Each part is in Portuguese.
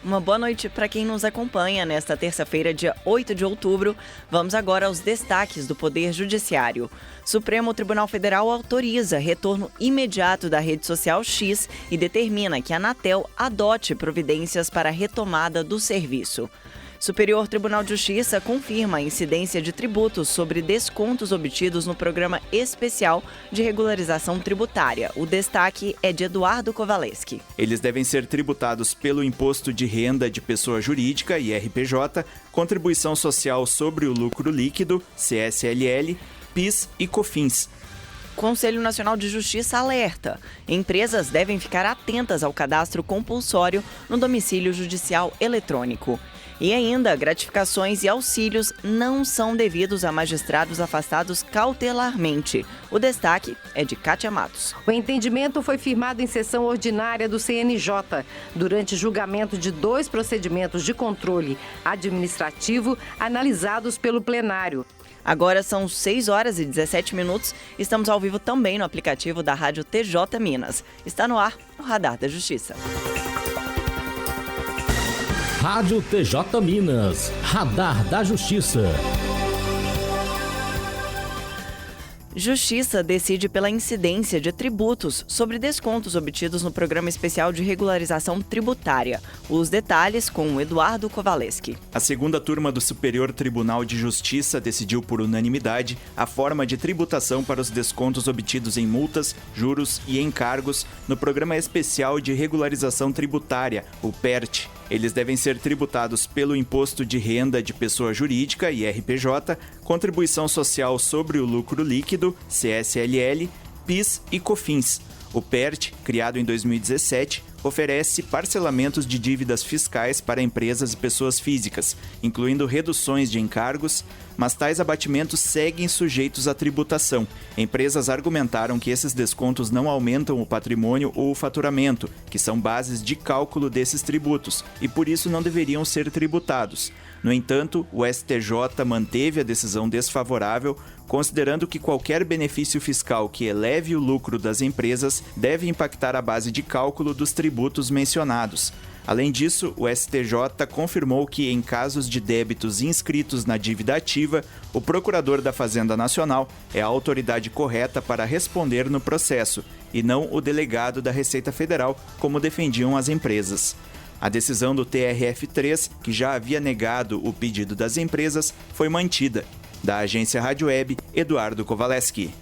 Uma boa noite para quem nos acompanha nesta terça-feira, dia 8 de outubro. Vamos agora aos destaques do Poder Judiciário. Supremo Tribunal Federal autoriza retorno imediato da rede social X e determina que a Anatel adote providências para a retomada do serviço. Superior Tribunal de Justiça confirma a incidência de tributos sobre descontos obtidos no Programa Especial de Regularização Tributária. O destaque é de Eduardo Kovaleski. Eles devem ser tributados pelo Imposto de Renda de Pessoa Jurídica, IRPJ, Contribuição Social sobre o Lucro Líquido, CSLL, PIS e COFINS. Conselho Nacional de Justiça alerta: empresas devem ficar atentas ao cadastro compulsório no domicílio judicial eletrônico. E ainda, gratificações e auxílios não são devidos a magistrados afastados cautelarmente. O destaque é de Kátia Matos. O entendimento foi firmado em sessão ordinária do CNJ, durante julgamento de 2 procedimentos de controle administrativo analisados pelo plenário. Agora são 6 horas e 17 minutos. Estamos ao vivo também no aplicativo da Rádio TJ Minas. Está no ar o Radar da Justiça. Rádio TJ Minas, Radar da Justiça. Justiça decide pela incidência de tributos sobre descontos obtidos no Programa Especial de Regularização Tributária. Os detalhes com o Eduardo Kovaleski. A segunda turma do Superior Tribunal de Justiça decidiu por unanimidade a forma de tributação para os descontos obtidos em multas, juros e encargos no Programa Especial de Regularização Tributária, o PERT. Eles devem ser tributados pelo Imposto de Renda de Pessoa Jurídica, IRPJ, Contribuição Social sobre o Lucro Líquido, CSLL, PIS e COFINS. O PERT, criado em 2017, oferece parcelamentos de dívidas fiscais para empresas e pessoas físicas, incluindo reduções de encargos, mas tais abatimentos seguem sujeitos à tributação. Empresas argumentaram que esses descontos não aumentam o patrimônio ou o faturamento, que são bases de cálculo desses tributos, e por isso não deveriam ser tributados. No entanto, o STJ manteve a decisão desfavorável, considerando que qualquer benefício fiscal que eleve o lucro das empresas deve impactar a base de cálculo dos tributos mencionados. Além disso, o STJ confirmou que, em casos de débitos inscritos na dívida ativa, o Procurador da Fazenda Nacional é a autoridade correta para responder no processo, e não o delegado da Receita Federal, como defendiam as empresas. A decisão do TRF3, que já havia negado o pedido das empresas, foi mantida. Da agência Rádio Web, Eduardo Kovaleski.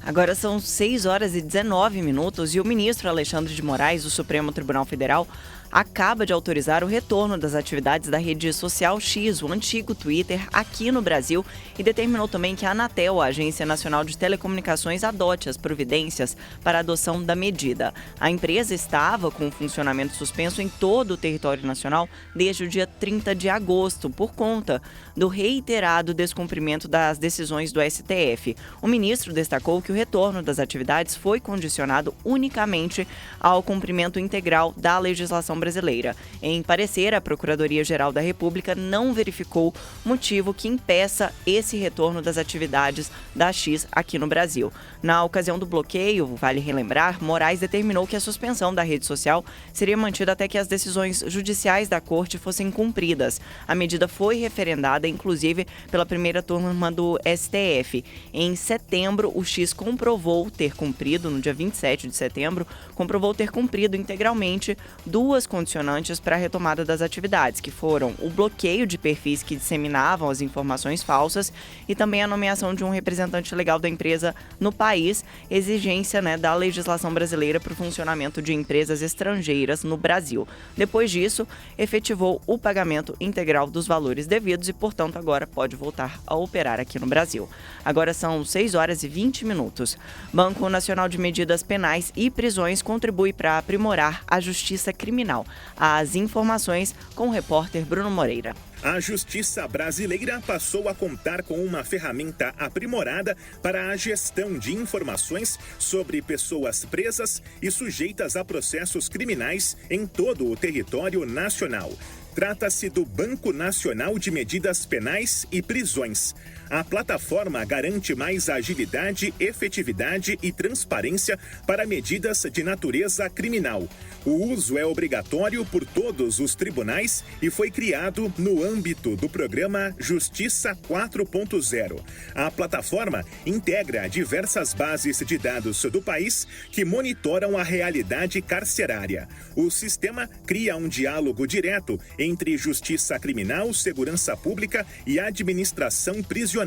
Agora são 6 horas e 19 minutos e o ministro Alexandre de Moraes, do Supremo Tribunal Federal, acaba de autorizar o retorno das atividades da rede social X, o antigo Twitter, aqui no Brasil, e determinou também que a Anatel, a Agência Nacional de Telecomunicações, adote as providências para a adoção da medida. A empresa estava com o funcionamento suspenso em todo o território nacional desde o dia 30 de agosto, por conta do reiterado descumprimento das decisões do STF. O ministro destacou que o retorno das atividades foi condicionado unicamente ao cumprimento integral da legislação brasileira. Em parecer, a Procuradoria-Geral da República não verificou motivo que impeça esse retorno das atividades da X aqui no Brasil. Na ocasião do bloqueio, vale relembrar, Moraes determinou que a suspensão da rede social seria mantida até que as decisões judiciais da Corte fossem cumpridas. A medida foi referendada, inclusive, pela primeira turma do STF. Em setembro, o X comprovou ter cumprido, no dia 27 de setembro, comprovou ter cumprido integralmente duas condicionantes para a retomada das atividades, que foram o bloqueio de perfis que disseminavam as informações falsas e também a nomeação de um representante legal da empresa no país, exigência da legislação brasileira para o funcionamento de empresas estrangeiras no Brasil. Depois disso, efetivou o pagamento integral dos valores devidos e, portanto, agora pode voltar a operar aqui no Brasil. Agora são 6 horas e 20 minutos. Banco Nacional de Medidas Penais e Prisões contribui para aprimorar a justiça criminal. As informações com o repórter Bruno Moreira. A Justiça brasileira passou a contar com uma ferramenta aprimorada para a gestão de informações sobre pessoas presas e sujeitas a processos criminais em todo o território nacional. Trata-se do Banco Nacional de Medidas Penais e Prisões. A plataforma garante mais agilidade, efetividade e transparência para medidas de natureza criminal. O uso é obrigatório por todos os tribunais e foi criado no âmbito do programa Justiça 4.0. A plataforma integra diversas bases de dados do país que monitoram a realidade carcerária. O sistema cria um diálogo direto entre justiça criminal, segurança pública e administração prisional.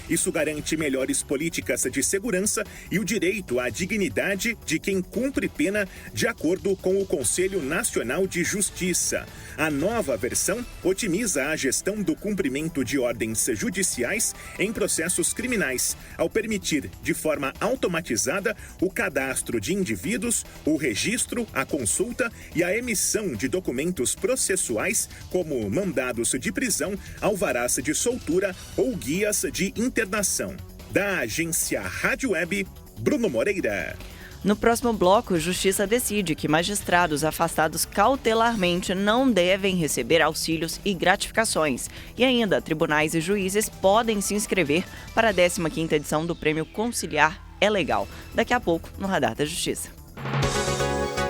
Isso garante melhores políticas de segurança e o direito à dignidade de quem cumpre pena, de acordo com o Conselho Nacional de Justiça. A nova versão otimiza a gestão do cumprimento de ordens judiciais em processos criminais, ao permitir, de forma automatizada, o cadastro de indivíduos, o registro, a consulta e a emissão de documentos processuais, como mandados de prisão, alvarás de soltura ou guias de internação. Da agência Rádio Web, Bruno Moreira. No próximo bloco, Justiça decide que magistrados afastados cautelarmente não devem receber auxílios e gratificações. E ainda, tribunais e juízes podem se inscrever para a 15ª edição do Prêmio Conciliar é Legal. Daqui a pouco, no Radar da Justiça.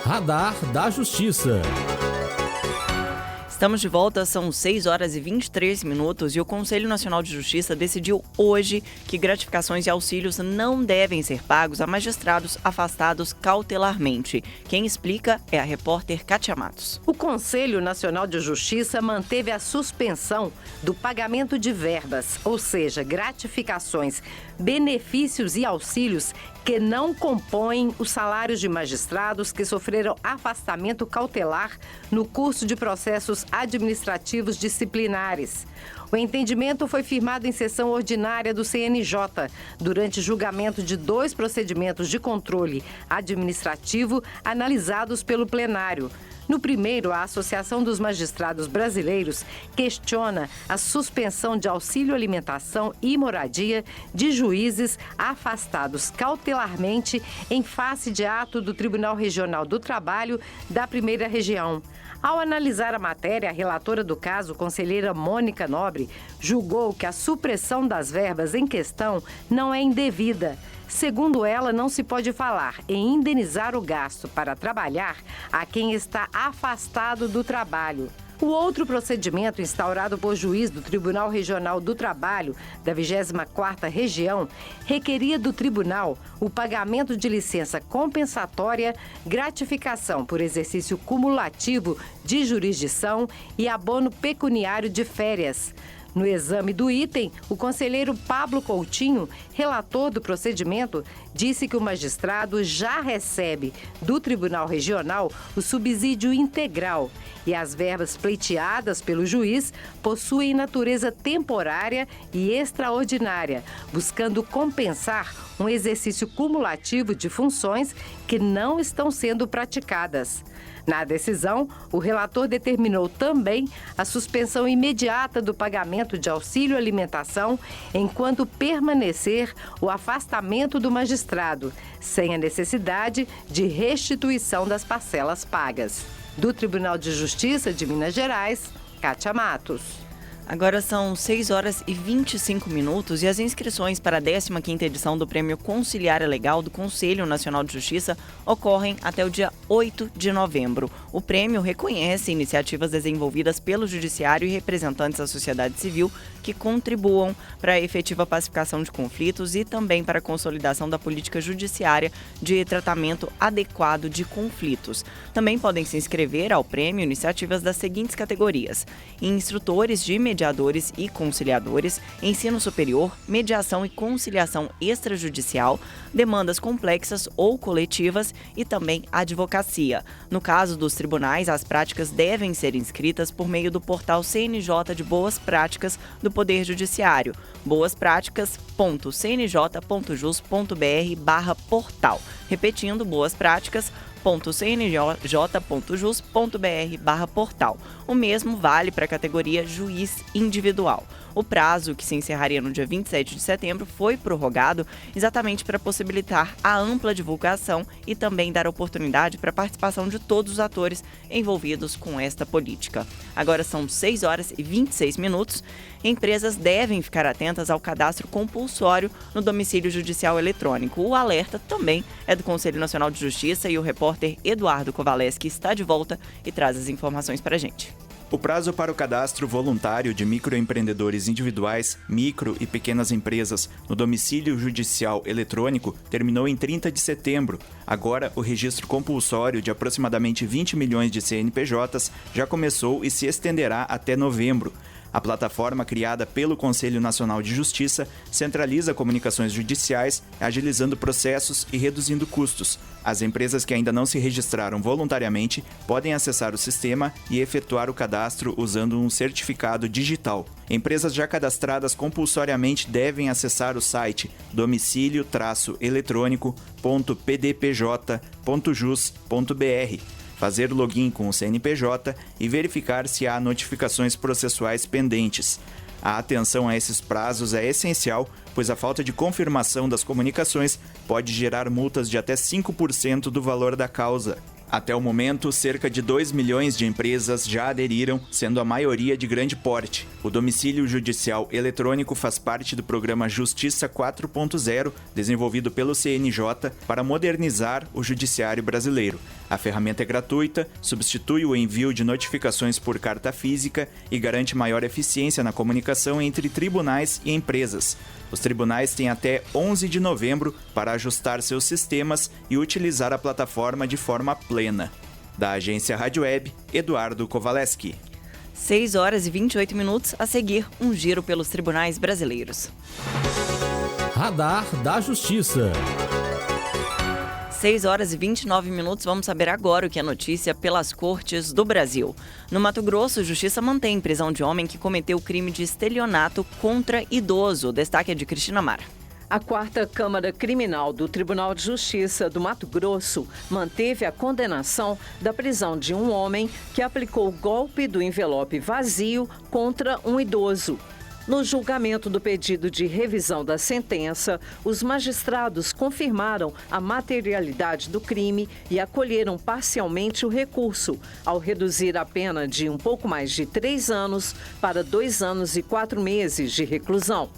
Radar da Justiça. Estamos de volta, são 6 horas e 23 minutos e o Conselho Nacional de Justiça decidiu hoje que gratificações e auxílios não devem ser pagos a magistrados afastados cautelarmente. Quem explica é a repórter Kátia Matos. O Conselho Nacional de Justiça manteve a suspensão do pagamento de verbas, ou seja, gratificações, benefícios e auxílios que não compõem os salários de magistrados que sofreram afastamento cautelar no curso de processos administrativos disciplinares. O entendimento foi firmado em sessão ordinária do CNJ, durante julgamento de 2 procedimentos de controle administrativo analisados pelo plenário. No primeiro, a Associação dos Magistrados Brasileiros questiona a suspensão de auxílio alimentação e moradia de juízes afastados cautelarmente em face de ato do Tribunal Regional do Trabalho da Primeira Região. Ao analisar a matéria, a relatora do caso, conselheira Mônica Nobre, julgou que a supressão das verbas em questão não é indevida. Segundo ela, não se pode falar em indenizar o gasto para trabalhar a quem está afastado do trabalho. O outro procedimento instaurado por juiz do Tribunal Regional do Trabalho da 24ª Região requeria do tribunal o pagamento de licença compensatória, gratificação por exercício cumulativo de jurisdição e abono pecuniário de férias. No exame do item, o conselheiro Pablo Coutinho, relator do procedimento, disse que o magistrado já recebe do Tribunal Regional o subsídio integral e as verbas pleiteadas pelo juiz possuem natureza temporária e extraordinária, buscando compensar um exercício cumulativo de funções que não estão sendo praticadas. Na decisão, o relator determinou também a suspensão imediata do pagamento de auxílio alimentação enquanto permanecer o afastamento do magistrado, sem a necessidade de restituição das parcelas pagas. Do Tribunal de Justiça de Minas Gerais, Kátia Matos. Agora são 6 horas e 25 minutos e as inscrições para a 15ª edição do Prêmio Conciliar é Legal do Conselho Nacional de Justiça ocorrem até o dia 8 de novembro. O prêmio reconhece iniciativas desenvolvidas pelo Judiciário e representantes da sociedade civil que contribuam para a efetiva pacificação de conflitos e também para a consolidação da política judiciária de tratamento adequado de conflitos. Também podem se inscrever ao prêmio iniciativas das seguintes categorias: instrutores de mediadores e conciliadores, ensino superior, mediação e conciliação extrajudicial, demandas complexas ou coletivas e também advocacia. No caso dos tribunais, as práticas devem ser inscritas por meio do portal CNJ de Boas Práticas do Poder Judiciário, boaspráticas.cnj.jus.br/portal. Repetindo, boaspráticas.cnj.jus.br/portal. www.cnj.jus.br/portal. O mesmo vale para a categoria juiz individual. O prazo, que se encerraria no dia 27 de setembro, foi prorrogado exatamente para possibilitar a ampla divulgação e também dar oportunidade para a participação de todos os atores envolvidos com esta política. Agora são 6 horas e 26 minutos. Empresas devem ficar atentas ao cadastro compulsório no domicílio judicial eletrônico. O alerta também é do Conselho Nacional de Justiça e o repórter Eduardo Kovaleski está de volta e traz as informações para a gente. O prazo para o cadastro voluntário de microempreendedores individuais, micro e pequenas empresas no domicílio judicial eletrônico terminou em 30 de setembro. Agora, o registro compulsório de aproximadamente 20 milhões de CNPJs já começou e se estenderá até novembro. A plataforma criada pelo Conselho Nacional de Justiça centraliza comunicações judiciais, agilizando processos e reduzindo custos. As empresas que ainda não se registraram voluntariamente podem acessar o sistema e efetuar o cadastro usando um certificado digital. Empresas já cadastradas compulsoriamente devem acessar o site domicilio-eletrônico.pdpj.jus.br, fazer login com o CNPJ e verificar se há notificações processuais pendentes. A atenção a esses prazos é essencial, pois a falta de confirmação das comunicações pode gerar multas de até 5% do valor da causa. Até o momento, cerca de 2 milhões de empresas já aderiram, sendo a maioria de grande porte. O domicílio judicial eletrônico faz parte do programa Justiça 4.0, desenvolvido pelo CNJ para modernizar o judiciário brasileiro. A ferramenta é gratuita, substitui o envio de notificações por carta física e garante maior eficiência na comunicação entre tribunais e empresas. Os tribunais têm até 11 de novembro para ajustar seus sistemas e utilizar a plataforma de forma plena. Da agência Rádio Web, Eduardo Kovaleski. 6 horas e 28 minutos, a seguir, um giro pelos tribunais brasileiros. Radar da Justiça. 6 horas e 29 minutos, vamos saber agora o que é notícia pelas cortes do Brasil. No Mato Grosso, a Justiça mantém prisão de homem que cometeu crime de estelionato contra idoso. O destaque é de Cristina Mara. A 4ª Câmara Criminal do Tribunal de Justiça do Mato Grosso manteve a condenação da prisão de um homem que aplicou o golpe do envelope vazio contra um idoso. No julgamento do pedido de revisão da sentença, os magistrados confirmaram a materialidade do crime e acolheram parcialmente o recurso, ao reduzir a pena de um pouco mais de 3 anos para 2 anos e 4 meses de reclusão.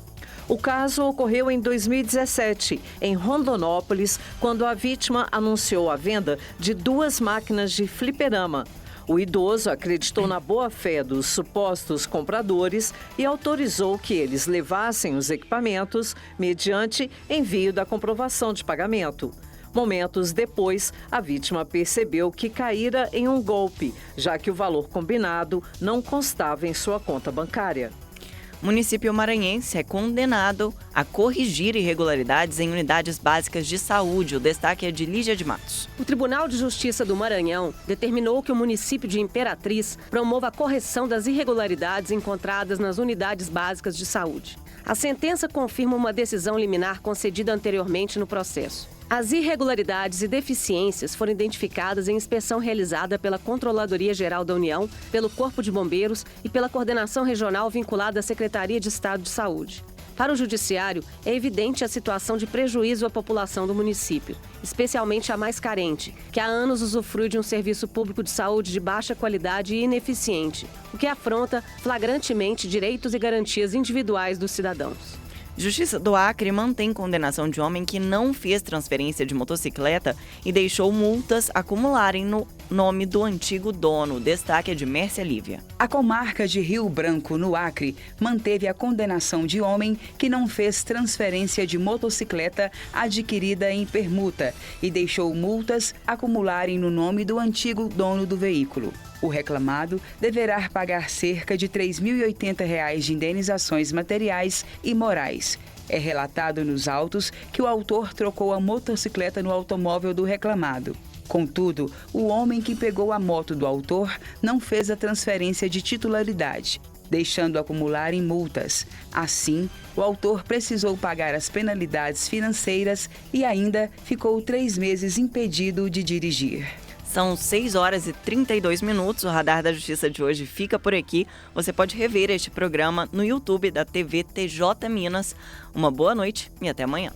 O caso ocorreu em 2017, em Rondonópolis, quando a vítima anunciou a venda de 2 máquinas de fliperama. O idoso acreditou na boa-fé dos supostos compradores e autorizou que eles levassem os equipamentos mediante envio da comprovação de pagamento. Momentos depois, a vítima percebeu que caíra em um golpe, já que o valor combinado não constava em sua conta bancária. O município maranhense é condenado a corrigir irregularidades em unidades básicas de saúde. O destaque é de Lígia de Matos. O Tribunal de Justiça do Maranhão determinou que o município de Imperatriz promova a correção das irregularidades encontradas nas unidades básicas de saúde. A sentença confirma uma decisão liminar concedida anteriormente no processo. As irregularidades e deficiências foram identificadas em inspeção realizada pela Controladoria Geral da União, pelo Corpo de Bombeiros e pela Coordenação Regional vinculada à Secretaria de Estado de Saúde. Para o Judiciário, é evidente a situação de prejuízo à população do município, especialmente a mais carente, que há anos usufrui de um serviço público de saúde de baixa qualidade e ineficiente, o que afronta flagrantemente direitos e garantias individuais dos cidadãos. Justiça do Acre mantém condenação de homem que não fez transferência de motocicleta e deixou multas acumularem no nome do antigo dono. O destaque é de Mércia Lívia. A comarca de Rio Branco, no Acre, manteve a condenação de homem que não fez transferência de motocicleta adquirida em permuta e deixou multas acumularem no nome do antigo dono do veículo. O reclamado deverá pagar cerca de R$ 3.080 de indenizações materiais e morais. É relatado nos autos que o autor trocou a motocicleta no automóvel do reclamado. Contudo, o homem que pegou a moto do autor não fez a transferência de titularidade. deixando acumular em multas. Assim, o autor precisou pagar as penalidades financeiras e ainda ficou 3 meses impedido de dirigir. São 6 horas e 32 minutos. O Radar da Justiça de hoje fica por aqui. Você pode rever este programa no YouTube da TV TJ Minas. Uma boa noite e até amanhã.